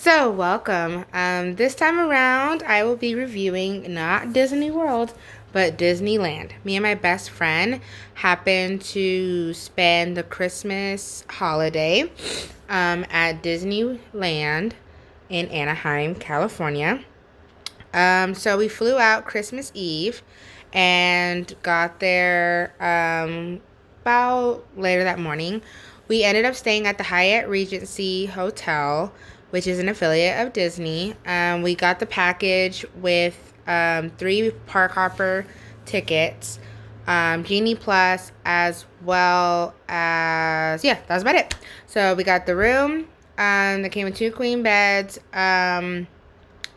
So, welcome. This time around, I will be reviewing not Disney World, but Disneyland. Me and my best friend happened to spend the Christmas holiday at Disneyland in Anaheim, California. So we flew out Christmas Eve and got there about later that morning. We ended up staying at the Hyatt Regency Hotel, which is an affiliate of Disney. We got the package with three park hopper tickets, Genie Plus, as well as, yeah, that was about it. So we got the room that came with two queen beds. The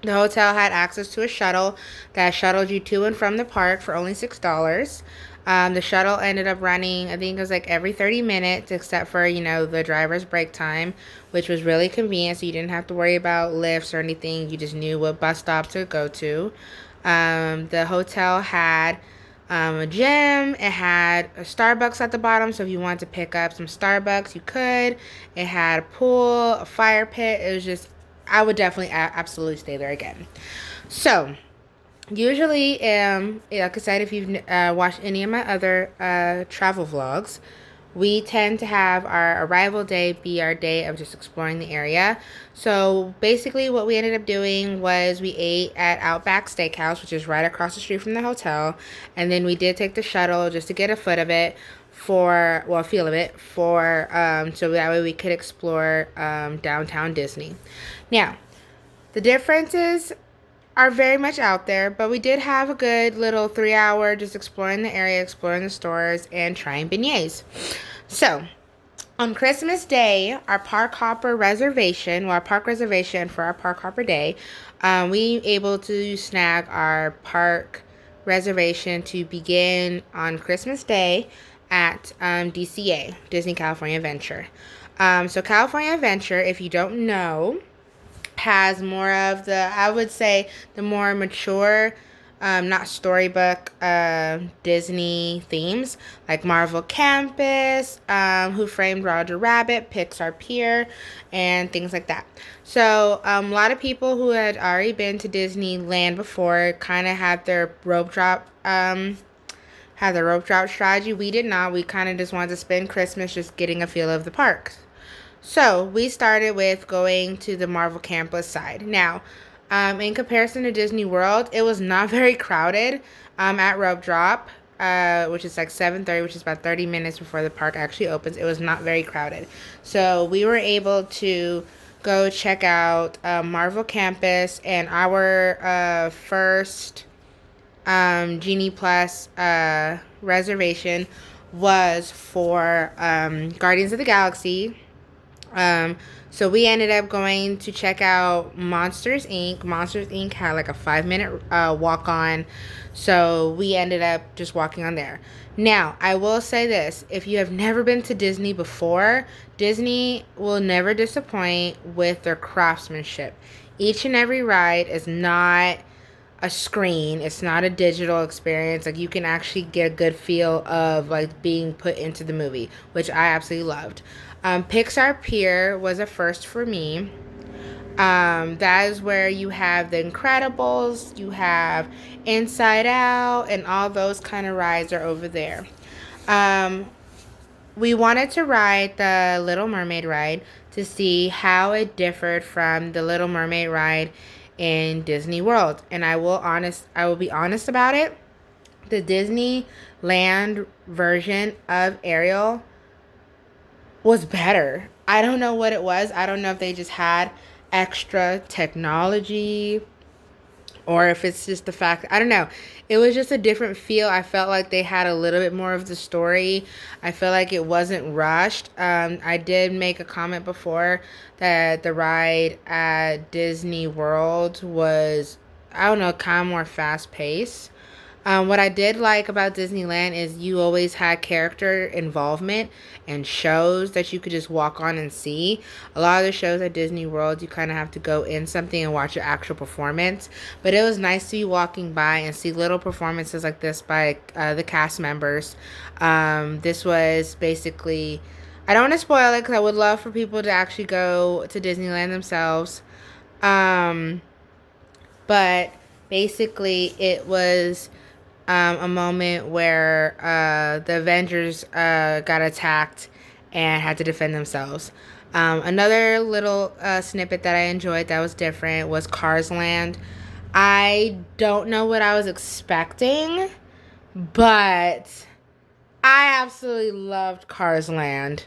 hotel had access to a shuttle that shuttled you to and from the park for only $6. The shuttle ended up running, I think it was like every 30 minutes, except for, the driver's break time, which was really convenient. So you didn't have to worry about lifts or anything. You just knew what bus stop to go to. The hotel had a gym. It had a Starbucks at the bottom. So if you wanted to pick up some Starbucks, you could. It had a pool, a fire pit. It was just, I would definitely absolutely stay there again. So, usually, like I said, if you've watched any of my other travel vlogs, we tend to have our arrival day be our day of just exploring the area. So, basically, what we ended up doing was we ate at Outback Steakhouse, which is right across the street from the hotel. And then we did take the shuttle just to get a foot of it a feel of it so that way we could explore downtown Disney. Now, the differences are very much out there, but we did have a good little 3 hour just exploring the area, exploring the stores, and trying beignets. So, on Christmas Day, our park reservation for our park hopper day, we able to snag our park reservation to begin on Christmas Day at DCA, Disney California Adventure. So California Adventure, if you don't know, has more of I would say, the more mature, not storybook, Disney themes, like Marvel Campus, Who Framed Roger Rabbit, Pixar Pier, and things like that. So, a lot of people who had already been to Disneyland before kind of had their rope drop, strategy. We did not. We kind of just wanted to spend Christmas just getting a feel of the parks. So we started with going to the Marvel Campus side. Now, in comparison to Disney World, it was not very crowded at Rope Drop, which is like 7:30, which is about 30 minutes before the park actually opens. It was not very crowded. So we were able to go check out Marvel Campus, and our first Genie Plus reservation was for Guardians of the Galaxy. So we ended up going to check out Monsters Inc. Monsters Inc. had like a 5-minute walk on, so we ended up just walking on there. Now, I will say this: if you have never been to Disney before, Disney will never disappoint with their craftsmanship. Each and every ride is not a screen. It's not a digital experience. Like, you can actually get a good feel of like being put into the movie, which I absolutely loved. Pixar Pier was a first for me. That is where you have The Incredibles, you have Inside Out, and all those kind of rides are over there. We wanted to ride the Little Mermaid ride to see how it differed from the Little Mermaid ride in Disney World. And I will be honest about it. The Disneyland version of Ariel was better. I don't know what it was. I don't know if they just had extra technology or if it's just the fact, I don't know. It was just a different feel. I felt like they had a little bit more of the story. I feel like it wasn't rushed. I did make a comment before that the ride at Disney World was, I don't know, kind of more fast paced. What I did like about Disneyland is you always had character involvement and shows that you could just walk on and see. A lot of the shows at Disney World, you kind of have to go in something and watch your actual performance. But it was nice to be walking by and see little performances like this by the cast members. This was basically, I don't want to spoil it because I would love for people to actually go to Disneyland themselves. Um, but basically, it was a moment where the Avengers got attacked and had to defend themselves. Another little snippet that I enjoyed that was different was Cars Land. I don't know what I was expecting, but I absolutely loved Cars Land.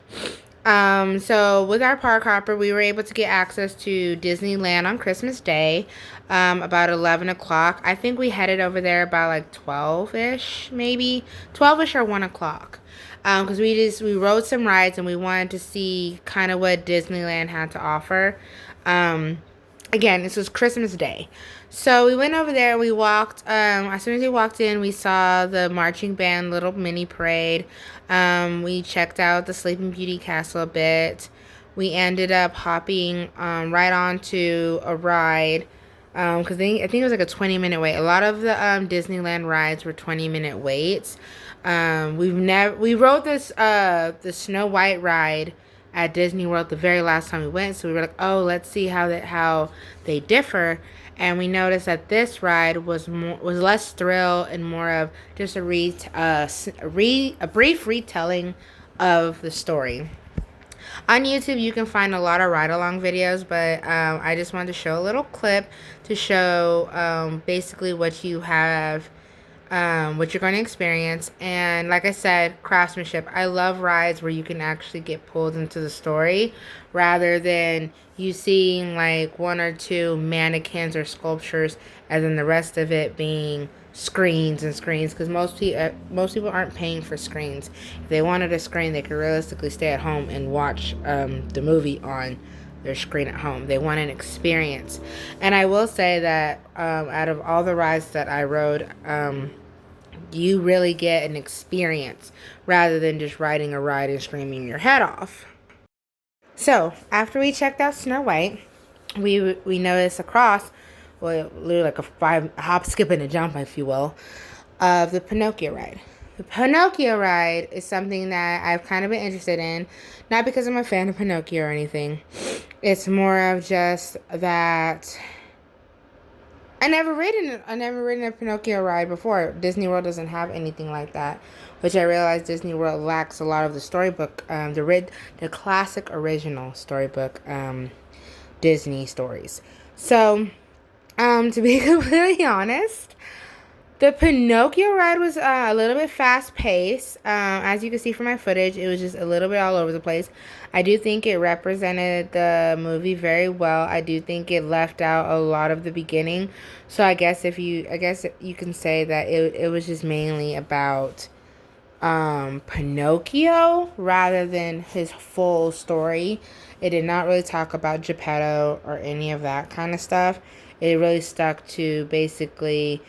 So with our park hopper, we were able to get access to Disneyland on Christmas Day, about 11 o'clock. I think we headed over there about like 12-ish, maybe 12-ish or 1 o'clock. Because we rode some rides and we wanted to see kind of what Disneyland had to offer. Again, this was Christmas Day. So we went over there. We walked. As soon as we walked in, we saw the marching band little mini parade. We checked out the Sleeping Beauty castle a bit. We ended up hopping right onto a ride because I think it was like a 20-minute wait. A lot of the Disneyland rides were 20-minute waits. We rode this the Snow White ride at Disney World the very last time we went, so we were like, oh, let's see how they differ. And we noticed that this ride was less thrill and more of just a brief retelling of the story. On YouTube, you can find a lot of ride-along videos, but I just wanted to show a little clip to show basically what you have, what you're going to experience. And like I said, craftsmanship. I love rides where you can actually get pulled into the story rather than you seeing like one or two mannequins or sculptures and then the rest of it being screens and screens, because most people aren't paying for screens. If they wanted a screen, they could realistically stay at home and watch the movie on their screen at home. They want an experience. And I will say that out of all the rides that I rode, you really get an experience rather than just riding a ride and screaming your head off. So after we checked out Snow White, we noticed across, well, literally like a hop, skip, and a jump, if you will, of the Pinocchio ride. The Pinocchio ride is something that I've kind of been interested in, not because I'm a fan of Pinocchio or anything. It's more of just that I never ridden a Pinocchio ride before. Disney World doesn't have anything like that, which I realize Disney World lacks a lot of the storybook, the classic original storybook Disney stories. So, to be completely honest, the Pinocchio ride was a little bit fast paced. As you can see from my footage, it was just a little bit all over the place. I do think it represented the movie very well. I do think it left out a lot of the beginning. So I guess you can say that it was just mainly about Pinocchio rather than his full story. It did not really talk about Geppetto or any of that kind of stuff. It really stuck to basically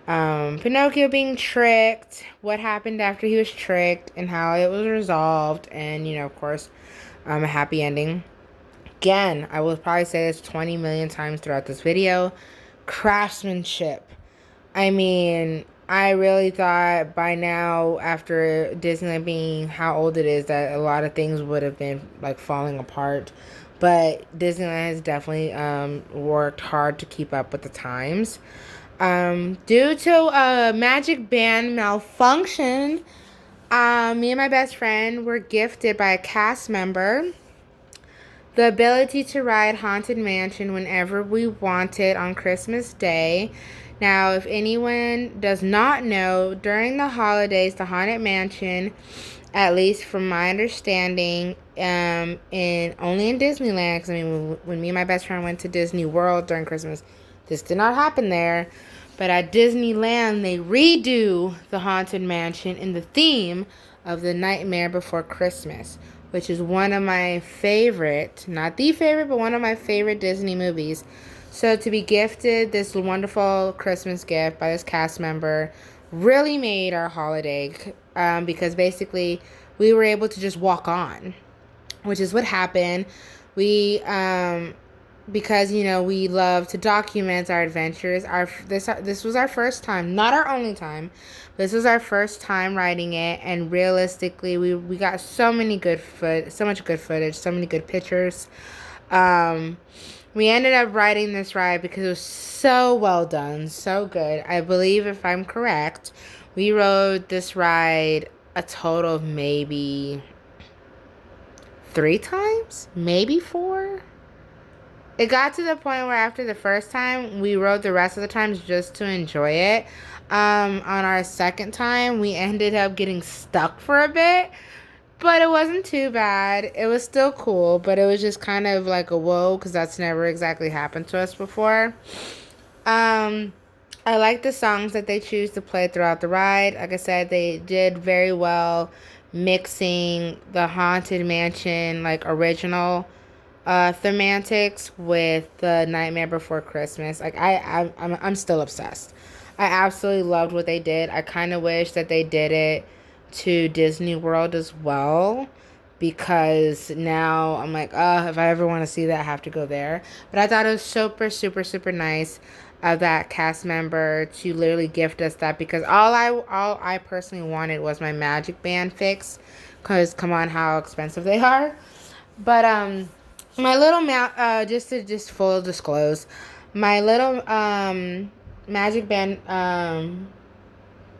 Pinocchio being tricked, what happened after he was tricked, and how it was resolved, and, of course, a happy ending. Again, I will probably say this 20 million times throughout this video. Craftsmanship. I mean, I really thought by now, after Disneyland being how old it is, that a lot of things would have been, like, falling apart. But Disneyland has definitely worked hard to keep up with the times. Due to a magic band malfunction, me and my best friend were gifted by a cast member the ability to ride Haunted Mansion whenever we wanted on Christmas Day. Now, if anyone does not know, during the holidays, the Haunted Mansion, at least from my understanding, only in Disneyland, because I mean, when me and my best friend went to Disney World during Christmas, this did not happen there. But at Disneyland, they redo the Haunted Mansion in the theme of The Nightmare Before Christmas, which is one of my favorite, not the favorite, but one of my favorite Disney movies. So to be gifted this wonderful Christmas gift by this cast member really made our holiday, because basically we were able to just walk on, which is what happened. We because we love to document our adventures. This was our first time, not our only time. This was our first time riding it, and realistically, we got so much good footage, so many good pictures. We ended up riding this ride because it was so well done, so good. I believe, if I'm correct, we rode this ride a total of maybe 3 times, maybe 4. It got to the point where after the first time, we rode the rest of the times just to enjoy it. On our second time, we ended up getting stuck for a bit, but it wasn't too bad. It was still cool, but it was just kind of like a whoa, because that's never exactly happened to us before. I like the songs that they choose to play throughout the ride. Like I said, they did very well mixing the Haunted Mansion, like, original thematics with the Nightmare Before Christmas. Like, I'm still obsessed. I absolutely loved what they did. I kind of wish that they did it to Disney World as well, because now I'm like, oh, if I ever want to see that, I have to go there. But I thought it was super, super, super nice of that cast member to literally gift us that, because all I personally wanted was my Magic Band fix, because come on, how expensive they are. But my little just full disclose, my little Magic Band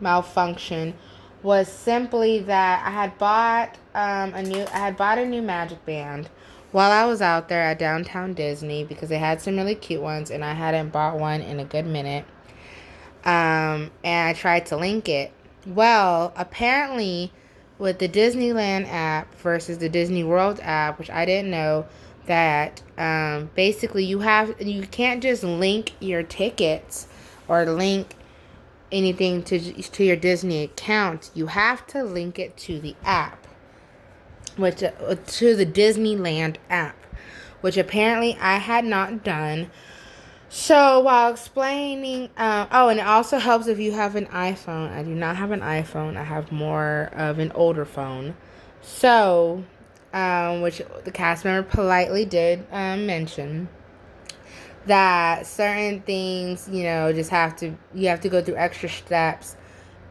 malfunction was simply that I had bought a new Magic Band while I was out there at downtown Disney, because they had some really cute ones and I hadn't bought one in a good minute. And I tried to link it. Well, apparently, with the Disneyland app versus the Disney World app, which I didn't know, that basically you can't just link your tickets or link anything to your Disney account. You have to link it to the app, which to the Disneyland app, which apparently I had not done. So while explaining, and it also helps if you have an iPhone. I do not have an iPhone. I have more of an older phone. So, which the cast member politely did mention, that certain things, you have to go through extra steps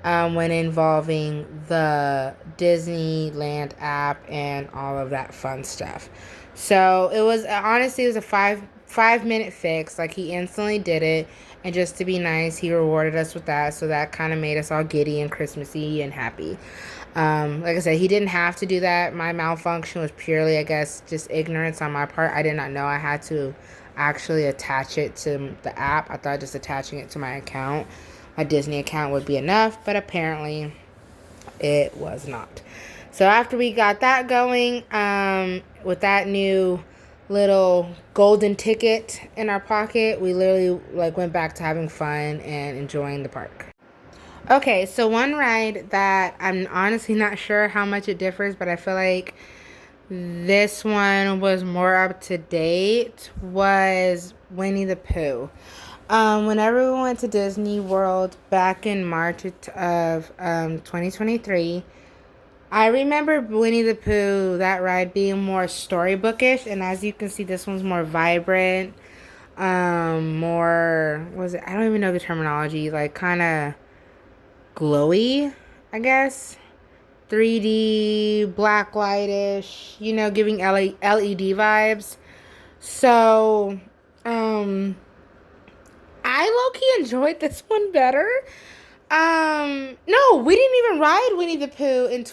when involving the Disneyland app and all of that fun stuff. So it was a 5-minute fix. Like, he instantly did it, and just to be nice, he rewarded us with that. So that kind of made us all giddy and Christmassy and happy. Like I said, he didn't have to do that. My malfunction was purely, I guess, just ignorance on my part. I did not know I had to actually attach it to the app. I thought just attaching it to my account, my Disney account, would be enough, but apparently it was not. So after we got that going, with that new little golden ticket in our pocket, we literally went back to having fun and enjoying the park. Okay, so one ride that I'm honestly not sure how much it differs, but I feel like this one was more up to date, was Winnie the Pooh. Whenever we went to Disney World back in March of 2023, I remember Winnie the Pooh, that ride, being more storybookish, and as you can see, this one's more vibrant, more, I don't even know the terminology, kind of glowy, I guess. 3D, blacklightish, giving LED vibes. So, I low-key enjoyed this one better. No, we didn't even ride Winnie the Pooh in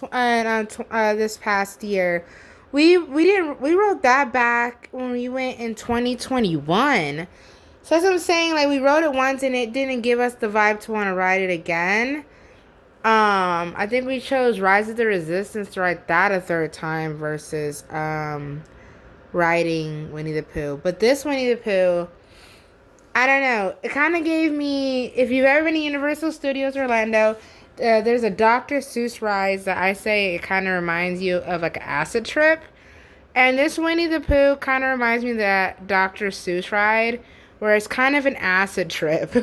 this past year. We rode that back when we went in 2021. So that's what I'm saying. We rode it once and it didn't give us the vibe to want to ride it again. I think we chose Rise of the Resistance to ride that a third time versus riding Winnie the Pooh. But this Winnie the Pooh, I don't know. It kind of gave me, if you've ever been to Universal Studios Orlando, there's a Dr. Seuss ride that I say it kind of reminds you of an acid trip. And this Winnie the Pooh kind of reminds me of that Dr. Seuss ride, where it's kind of an acid trip.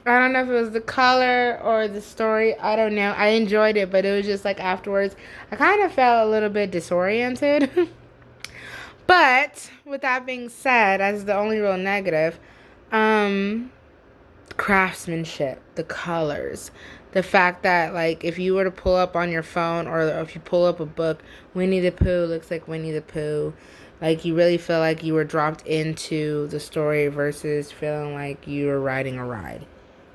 I don't know if it was the color or the story. I don't know. I enjoyed it, but it was just afterwards, I kind of felt a little bit disoriented. But with that being said, as the only real negative, craftsmanship, the colors, the fact that if you were to pull up on your phone or if you pull up a book, Winnie the Pooh looks like Winnie the Pooh. Like, you really feel like you were dropped into the story versus feeling like you were riding a ride.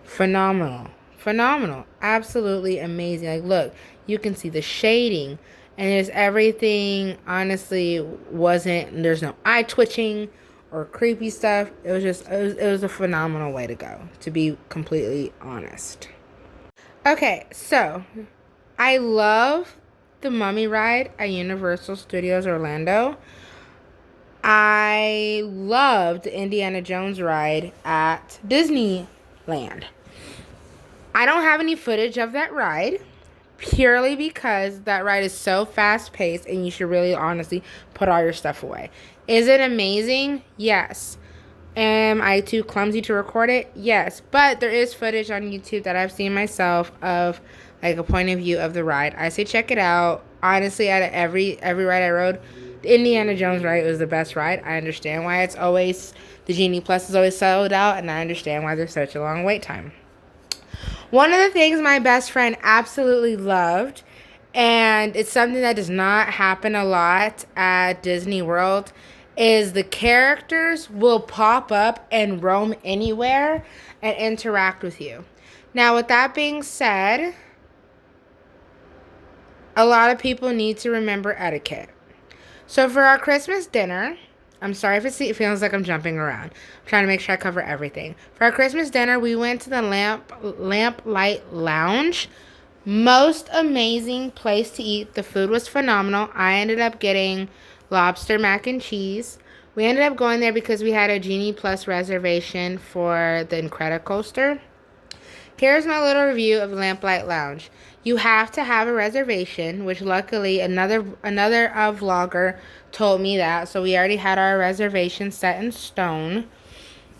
Phenomenal. Phenomenal. Absolutely amazing. Like, look, you can see the shading, and there's everything, honestly, there's no eye twitching or creepy stuff. It was a phenomenal way to go, to be completely honest. Okay, so I love the Mummy ride at Universal Studios Orlando. I loved the Indiana Jones ride at Disneyland. I don't have any footage of that ride purely because that ride is so fast paced and you should really honestly put all your stuff away. Is it amazing? Yes. Am I too clumsy to record it? Yes. But there is footage on YouTube that I've seen myself of like a point of view of the ride. I say check it out. Honestly, out of every ride I rode, the Indiana Jones ride was the best ride. I understand why the Genie Plus is always sold out, and I understand why there's such a long wait time. One of the things my best friend absolutely loved, and it's something that does not happen a lot at Disney World, is the characters will pop up and roam anywhere and interact with you. Now, with that being said, a lot of people need to remember etiquette. So for our Christmas dinner, I'm sorry if it feels like I'm jumping around. I'm trying to make sure I cover everything. For our Christmas dinner, we went to the Lamplight Lounge. Most amazing place to eat. The food was phenomenal. I ended up getting lobster mac and cheese. We ended up going there because we had a Genie Plus reservation for the Incredicoaster. Here's my little review of Lamplight Lounge. You have to have a reservation, which luckily another vlogger told me that, so we already had our reservation set in stone.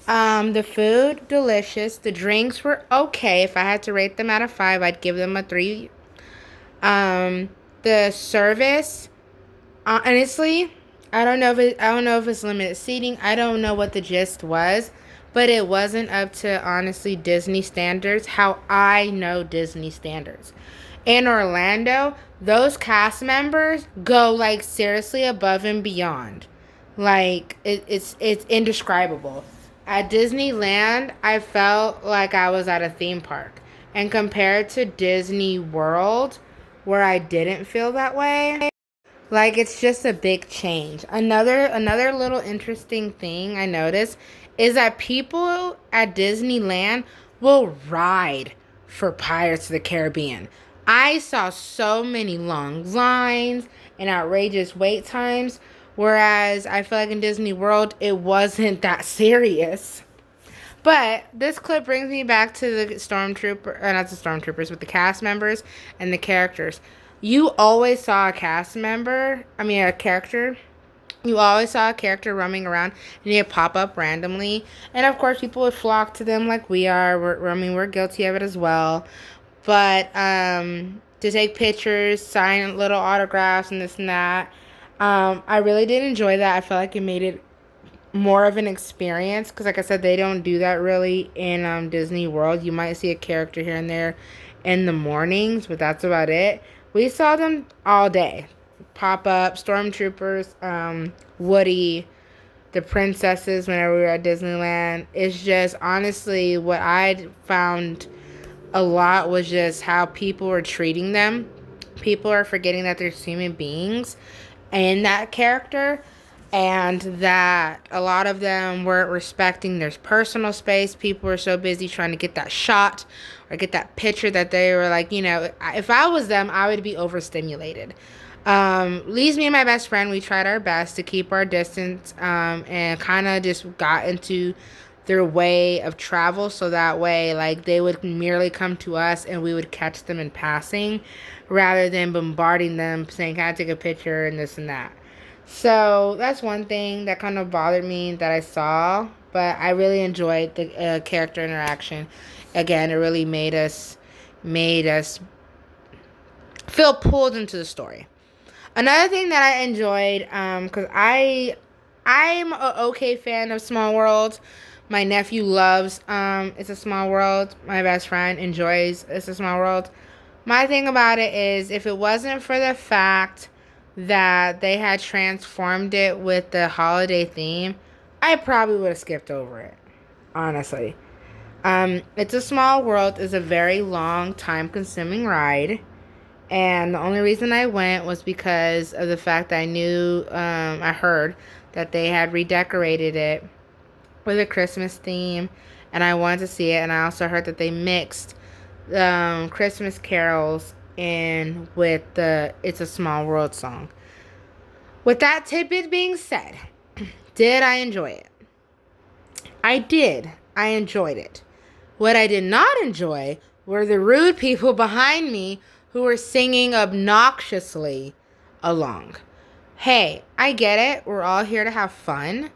The food, delicious. The drinks were okay. If I had to rate them out of 5, I'd give them a 3. The service, honestly, I don't know if it's limited seating. I don't know what the gist was, but it wasn't up to, honestly, Disney standards, how I know Disney standards. In Orlando, those cast members go, like, seriously above and beyond. Like, it's indescribable. At Disneyland, I felt like I was at a theme park. And compared to Disney World, where I didn't feel that way, like, it's just a big change. Another little interesting thing I noticed is that people at Disneyland will ride for Pirates of the Caribbean. I saw so many long lines and outrageous wait times, whereas I feel like in Disney World, it wasn't that serious. But this clip brings me back to the not the stormtroopers, but the cast members and the characters. You always saw a character. You always saw a character roaming around and he'd pop up randomly. And of course, people would flock to them like we are. We're guilty of it as well. But to take pictures, sign little autographs and this and that. I really did enjoy that. I felt like it made it more of an experience because, like I said, they don't do that really in Disney World. You might see a character here and there in the mornings, but that's about it. We saw them all day. Pop up, stormtroopers, Woody, the princesses whenever we were at Disneyland. It's just, honestly, what I found a lot was just how people were treating them. People are forgetting that they're human beings in that character, and that a lot of them weren't respecting their personal space. People were so busy trying to get that shot or get that picture that they were like, if I was them, I would be overstimulated. Leaves me and my best friend, we tried our best to keep our distance, and kind of just got into their way of travel, so that way, like, they would merely come to us and we would catch them in passing rather than bombarding them saying, can I take a picture and this and that. So that's one thing that kind of bothered me that I saw, but I really enjoyed the character interaction. Again, it really made us feel pulled into the story. Another thing that I enjoyed, because I'm an okay fan of Small World. My nephew loves It's a Small World. My best friend enjoys It's a Small World. My thing about it is, if it wasn't for the fact that they had transformed it with the holiday theme, I probably would have skipped over it, honestly. It's a Small World is a very long, time-consuming ride, and the only reason I went was because of the fact that I heard that they had redecorated it with a Christmas theme, and I wanted to see it. And I also heard that they mixed Christmas carols in with the "It's a Small World" song. With that tidbit being said, did I enjoy it? I did. I enjoyed it. What I did not enjoy were the rude people behind me who were singing obnoxiously along. Hey, I get it. We're all here to have fun.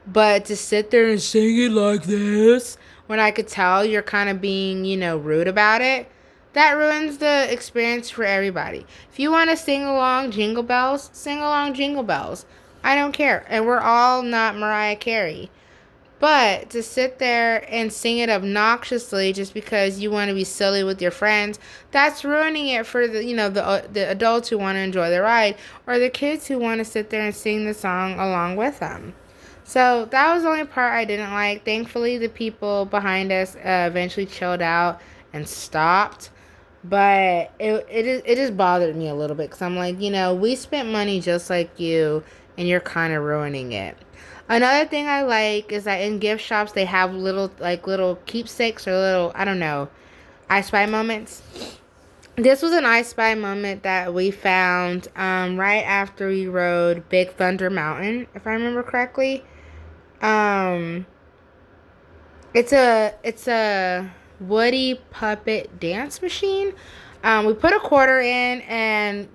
But to sit there and sing it like this, when I could tell you're kind of being, rude about it, that ruins the experience for everybody. If you want to sing along Jingle Bells, sing along Jingle Bells. I don't care. And we're all not Mariah Carey. But to sit there and sing it obnoxiously just because you want to be silly with your friends, that's ruining it for the adults who want to enjoy the ride, or the kids who want to sit there and sing the song along with them. So that was the only part I didn't like. Thankfully, the people behind us eventually chilled out and stopped. But it just bothered me a little bit because I'm like, we spent money just like you, and you're kind of ruining it. Another thing I like is that in gift shops they have little keepsakes or little, I don't know, I Spy moments. This was an I Spy moment that we found right after we rode Big Thunder Mountain, if I remember correctly. It's a Woody puppet dance machine. We put a quarter in, and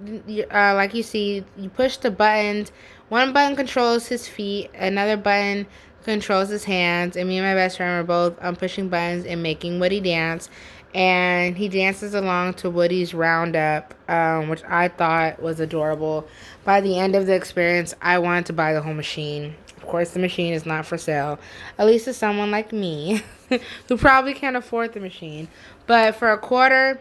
like you see, you push the buttons. One button controls his feet, another button controls his hands, and me and my best friend were both pushing buttons and making Woody dance. And he dances along to Woody's Roundup, which I thought was adorable. By the end of the experience, I wanted to buy the whole machine. Of course, the machine is not for sale, at least to someone like me, who probably can't afford the machine. But for a quarter,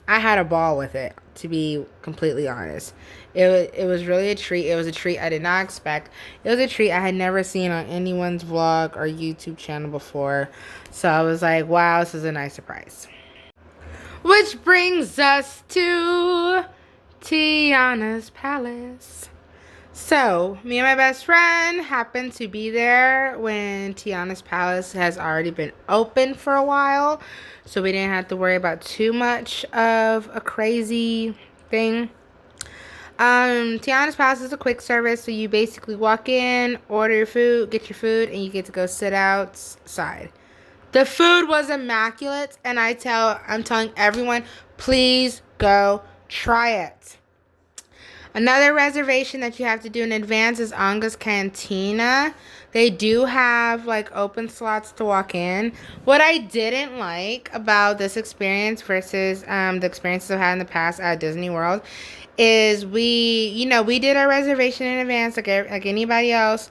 I had a ball with it, to be completely honest. It was really a treat. It was a treat I did not expect. It was a treat I had never seen on anyone's vlog or YouTube channel before. So I was like, wow, this is a nice surprise. Which brings us to Tiana's Palace. So, me and my best friend happened to be there when Tiana's Palace has already been open for a while. So we didn't have to worry about too much of a crazy thing. Tiana's Palace is a quick service, so you basically walk in, order your food, get your food, and you get to go sit outside. The food was immaculate, and I'm telling everyone, please go try it. Another reservation that you have to do in advance is Anga's Cantina. They do have open slots to walk in. What I didn't like about this experience versus the experiences I've had in the past at Disney World is we did our reservation in advance like anybody else,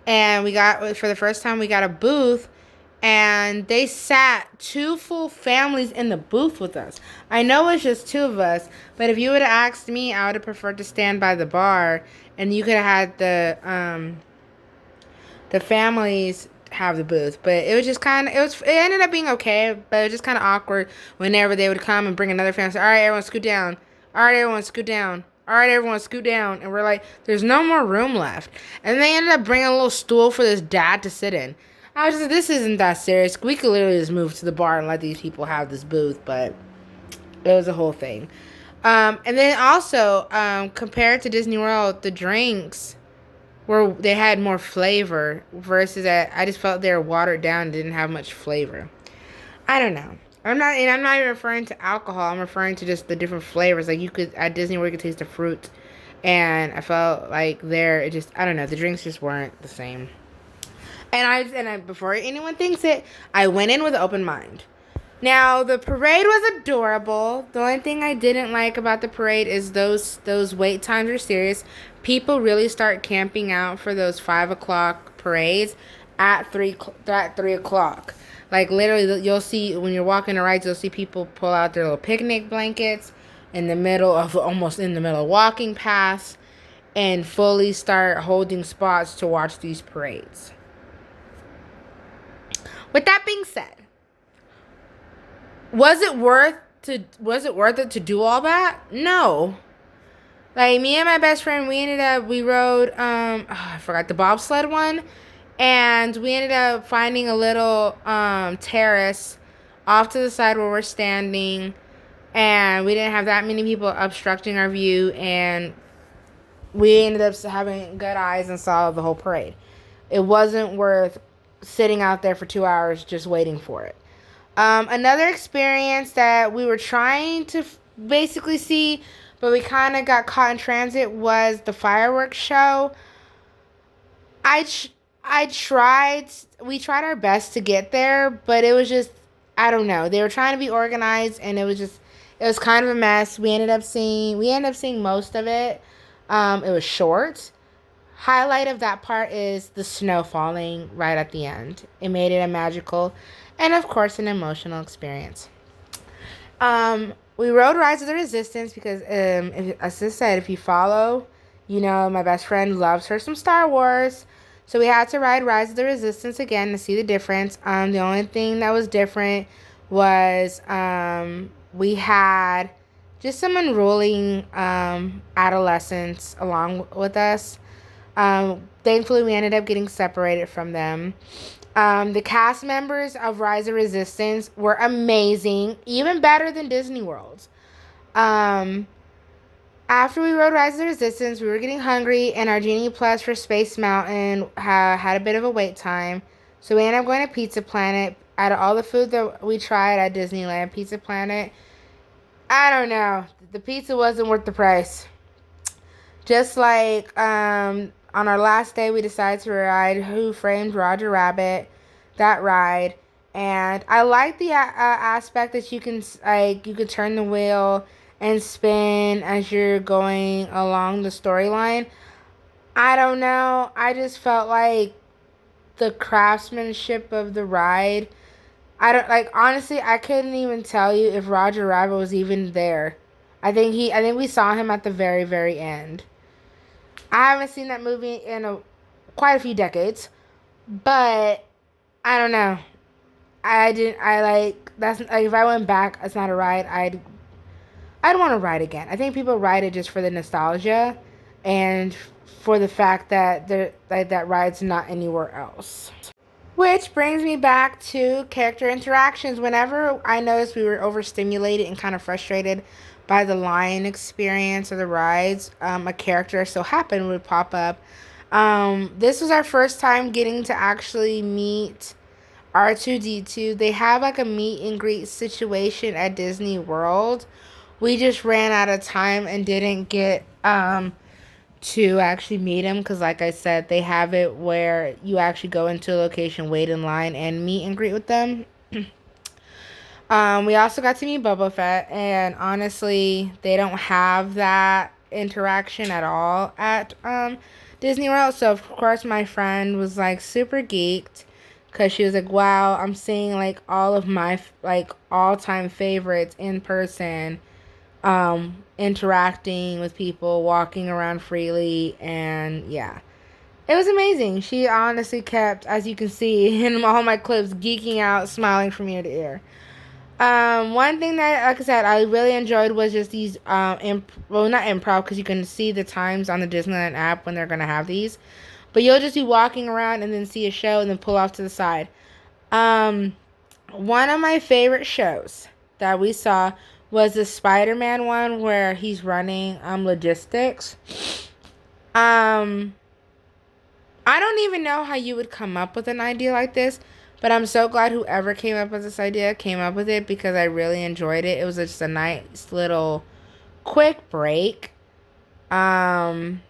and for the first time we got a booth. And they sat 2 full families in the booth with us. I know it's just 2 of us, but if you would have asked me, I would have preferred to stand by the bar, and you could have had the families have the booth. But it was just it ended up being okay, but it was just kind of awkward whenever they would come and bring another family. Say, all right, everyone scoot down. All right, everyone scoot down. All right, everyone scoot down. And we're like, there's no more room left. And they ended up bringing a little stool for this dad to sit in. I was just like, this isn't that serious. We could literally just move to the bar and let these people have this booth, but it was a whole thing. And then also, compared to Disney World, the drinks they had more flavor versus I just felt they were watered down and didn't have much flavor. I don't know. I'm not even referring to alcohol. I'm referring to just the different flavors. Like at Disney World, you could taste the fruit, and I felt like I don't know, the drinks just weren't the same. And I before anyone thinks it, I went in with an open mind. Now, the parade was adorable. The only thing I didn't like about the parade is those wait times are serious. People really start camping out for those 5 o'clock parades at 3 o'clock. Like, literally, you'll see, when you're walking the rides, you'll see people pull out their little picnic blankets almost in the middle of walking paths. and fully start holding spots to watch these parades. With that being said, was it worth it to do all that? No. Like, me and my best friend, we rode, I forgot the bobsled one. And we ended up finding a little terrace off to the side where we're standing. And we didn't have that many people obstructing our view. And we ended up having good eyes and saw the whole parade. It wasn't worth sitting out there for 2 hours just waiting for it. Another experience that we were trying to basically see, but we kind of got caught in transit, was the fireworks show. We tried our best to get there, but it was just, I don't know. They were trying to be organized, and it was kind of a mess. We ended up seeing most of it. It was short. Highlight of that part is the snow falling right at the end. It made it a magical and, of course, an emotional experience. We rode Rise of the Resistance because, as I said, if you follow, my best friend loves her some Star Wars. So we had to ride Rise of the Resistance again to see the difference. The only thing that was different was we had just some unruly adolescents along with us. Thankfully, we ended up getting separated from them. The cast members of Rise of Resistance were amazing, even better than Disney World. After we rode Rise of the Resistance, we were getting hungry, and our Genie Plus for Space Mountain had a bit of a wait time. So we ended up going to Pizza Planet. Out of all the food that we tried at Disneyland, Pizza Planet, I don't know. The pizza wasn't worth the price. Just like on our last day, we decided to ride Who Framed Roger Rabbit, that ride. And I like the aspect that you can turn the wheel and spin as you're going along the storyline. I don't know. I just felt like the craftsmanship of the ride. Honestly, I couldn't even tell you if Roger Rabbit was even there. I think we saw him at the very, very end. I haven't seen that movie in quite a few decades, but I don't know. That's like, if I went back, it's not a ride I'd want to ride again. I think people ride it just for the nostalgia and for the fact that that ride's not anywhere else. Which brings me back to character interactions. Whenever I noticed we were overstimulated and kind of frustrated by the line experience or the rides, a character so happened would pop up. This was our first time getting to actually meet R2-D2. They have like a meet and greet situation at Disney World. We just ran out of time and didn't get to actually meet him because, like I said, they have it where you actually go into a location, wait in line, and meet and greet with them. We also got to meet Boba Fett, and honestly, they don't have that interaction at all at Disney World. So, of course, my friend was like super geeked because she was like, wow, I'm seeing like all of my like all-time favorites in person, interacting with people, walking around freely, and yeah, it was amazing. She honestly kept, as you can see in all my clips, geeking out, smiling from ear to ear. One thing that, like I said, I really enjoyed was just these not improv, because you can see the times on the Disneyland app when they're gonna have these, but you'll just be walking around and then see a show and then pull off to the side. One of my favorite shows that we saw was the Spider-Man one where he's running logistics. I don't even know how you would come up with an idea like this, but I'm so glad whoever came up with this idea came up with it because I really enjoyed it. It was just a nice little quick break from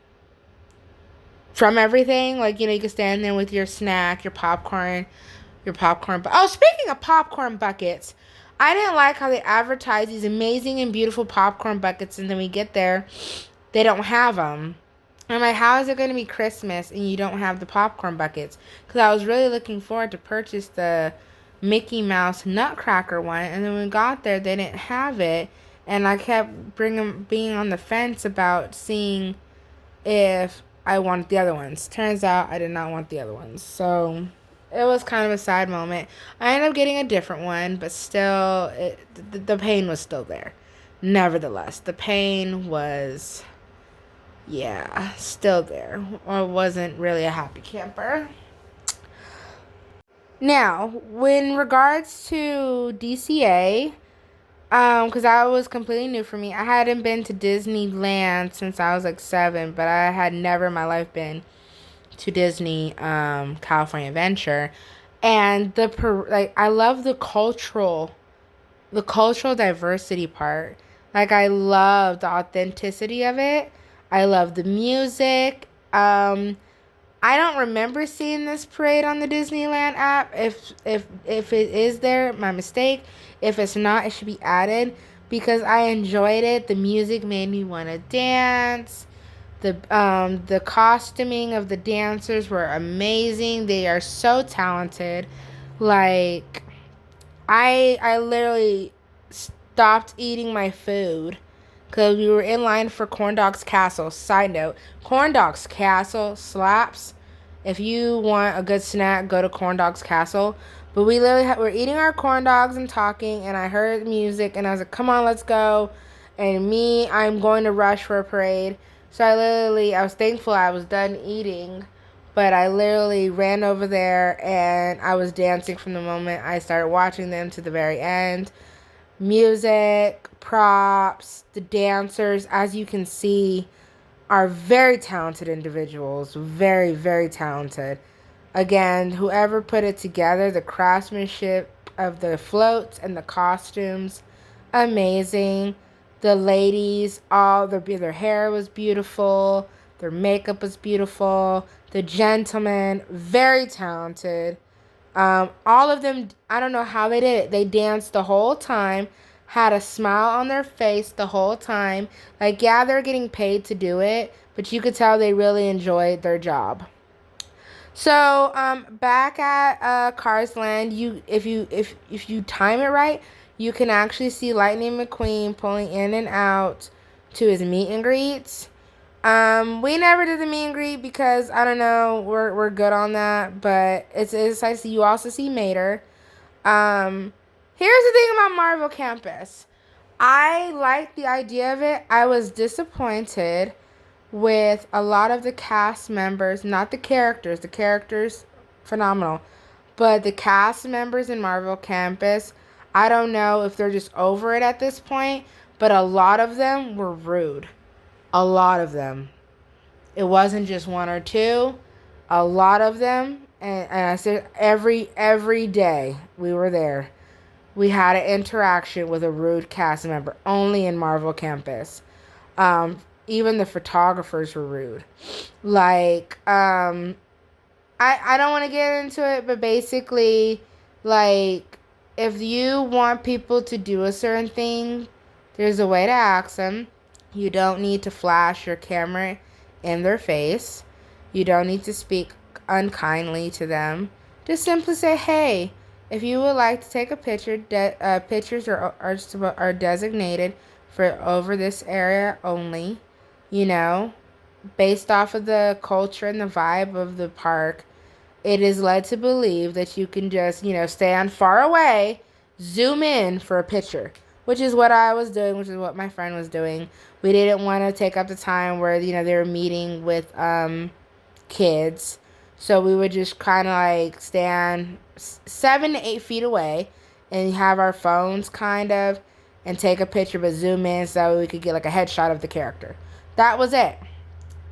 everything. Like, you can stand there with your snack, your popcorn. Oh, speaking of popcorn buckets, I didn't like how they advertise these amazing and beautiful popcorn buckets, and then we get there, they don't have them. I'm like, how is it going to be Christmas and you don't have the popcorn buckets? Because I was really looking forward to purchase the Mickey Mouse Nutcracker one, and then when we got there, they didn't have it, and I kept being on the fence about seeing if I wanted the other ones. Turns out I did not want the other ones. So it was kind of a sad moment. I ended up getting a different one, but still, the pain was still there. Nevertheless, the pain was, yeah, still there. I wasn't really a happy camper. Now, in regards to DCA, because that was completely new for me. I hadn't been to Disneyland since I was like 7, but I had never in my life been to Disney, California Adventure, and I love the cultural diversity part. Like I love the authenticity of it. I love the music. I don't remember seeing this parade on the Disneyland app. If it is there, my mistake. If it's not, it should be added because I enjoyed it. The music made me want to dance. The costuming of the dancers were amazing. They are so talented. Like I literally stopped eating my food because we were in line for Corn Dogs Castle. Side note, Corn Dogs Castle slaps. If you want a good snack, go to Corn Dogs Castle. But we literally were eating our corn dogs and talking, and I heard music, and I was like, come on, let's go. And I'm going to rush for a parade. So I was thankful I was done eating, but I literally ran over there, and I was dancing from the moment I started watching them to the very end. Music, props, the dancers, as you can see, are very talented individuals. Very, very talented. Again, whoever put it together, the craftsmanship of the floats and the costumes, amazing. The ladies, their hair was beautiful. Their makeup was beautiful. The gentlemen, very talented. All of them, I don't know how they did it. They danced the whole time, had a smile on their face the whole time. Like, yeah, they're getting paid to do it, but you could tell they really enjoyed their job. So, back at Cars Land, if you time it right, you can actually see Lightning McQueen pulling in and out to his meet and greets. We never did the meet and greet because I don't know, we're good on that, but it's nice. You also see Mater. Here's the thing about Marvel Campus. I like the idea of it. I was disappointed with a lot of the cast members, not the characters. The characters, phenomenal. But the cast members in Marvel Campus, I don't know if they're just over it at this point, but a lot of them were rude. A lot of them. It wasn't just one or two. A lot of them, and I said every day we were there, we had an interaction with a rude cast member, only in Marvel Campus. Even the photographers were rude. Like, I don't want to get into it, but basically, like, if you want people to do a certain thing, there's a way to ask them. You don't need to flash your camera in their face. You don't need to speak unkindly to them. Just simply say, hey, if you would like to take a picture, pictures are designated for over this area only. You know, based off of the culture and the vibe of the park, it is led to believe that you can just, stand far away, zoom in for a picture, which is what I was doing, which is what my friend was doing. We didn't want to take up the time where, they were meeting with kids. So we would just kind of like stand 7 to 8 feet away and have our phones kind of and take a picture, but zoom in so we could get like a headshot of the character. That was it.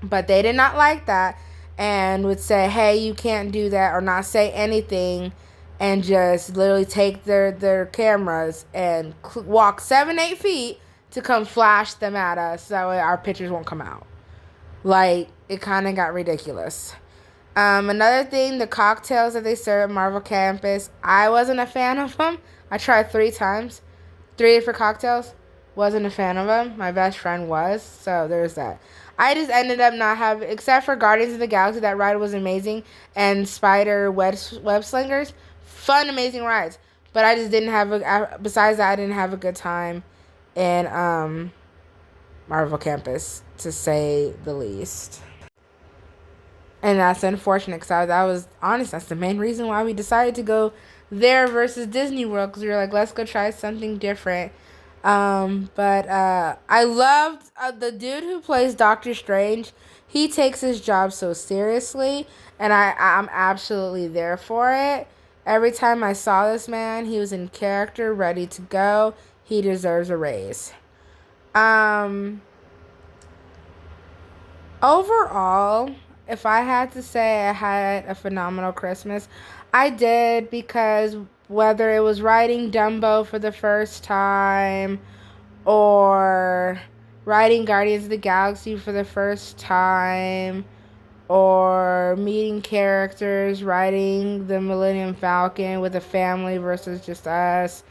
But they did not like that and would say, hey, you can't do that, or not say anything, and just literally take their cameras and walk 7, 8 feet to come flash them at us so our pictures won't come out. Like, it kind of got ridiculous. Another thing, the cocktails that they serve at Marvel Campus, I wasn't a fan of them. I tried 3 times. 3 different cocktails. Wasn't a fan of them. My best friend was, so there's that. I just ended up not having, except for Guardians of the Galaxy, that ride was amazing, and Spider Web Slingers, fun, amazing rides. But I just didn't besides that, I didn't have a good time in Marvel Campus. to say the least. And that's unfortunate because that was honest. That's the main reason why we decided to go there versus Disney World, because we were like, let's go try something different. But I loved the dude who plays Doctor Strange. He takes his job so seriously, and I'm absolutely there for it. Every time I saw this man, he was in character, ready to go. He deserves a raise. Overall, if I had to say I had a phenomenal Christmas, I did, because whether it was riding Dumbo for the first time or riding Guardians of the Galaxy for the first time or meeting characters, riding the Millennium Falcon with a family versus just us,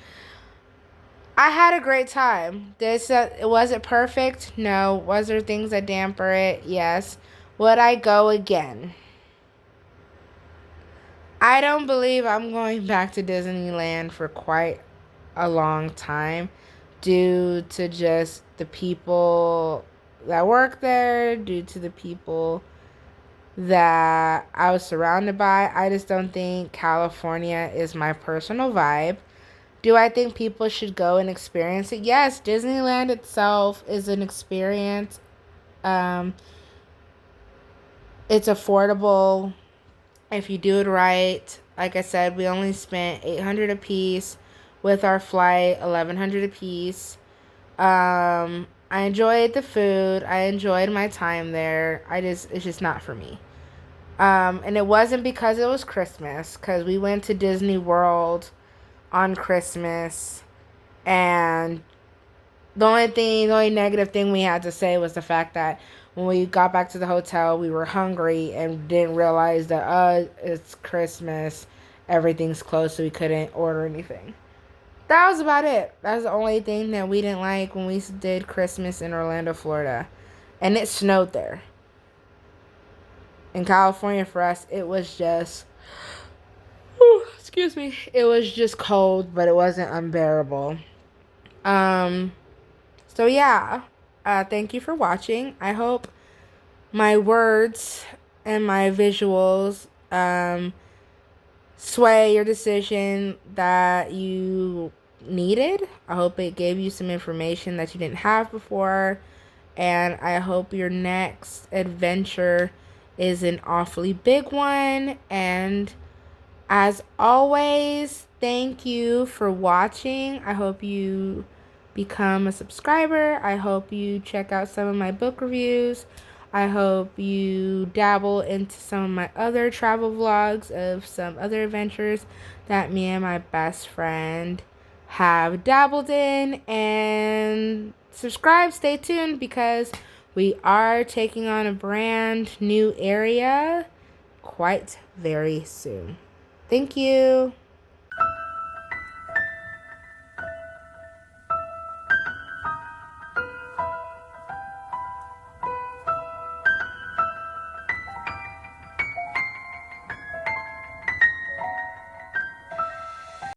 I had a great time. Was it perfect? No. Was there things that damper it? Yes. Would I go again? I don't believe I'm going back to Disneyland for quite a long time, due to just the people that work there, due to the people that I was surrounded by. I just don't think California is my personal vibe. Do I think people should go and experience it? Yes, Disneyland itself is an experience. Um, it's affordable if you do it right. Like I said, we only spent $800 a piece with our flight, $1,100 a piece. I enjoyed the food. I enjoyed my time there. It's just not for me. And it wasn't because it was Christmas, because we went to Disney World on Christmas, and the only negative thing we had to say was the fact that when we got back to the hotel, we were hungry and didn't realize that it's Christmas, everything's closed, so we couldn't order anything. That was about it. That was the only thing that we didn't like when we did Christmas in Orlando, Florida, and it snowed there. In California, for us, it was just, excuse me, it was just cold, but it wasn't unbearable. So yeah, thank you for watching. I hope my words and my visuals sway your decision that you needed. I hope it gave you some information that you didn't have before, and I hope your next adventure is an awfully big one. And as always, thank you for watching. I hope you become a subscriber. I hope you check out some of my book reviews. I hope you dabble into some of my other travel vlogs of some other adventures that me and my best friend have dabbled in. And subscribe, stay tuned, because we are taking on a brand new area quite very soon. Thank you.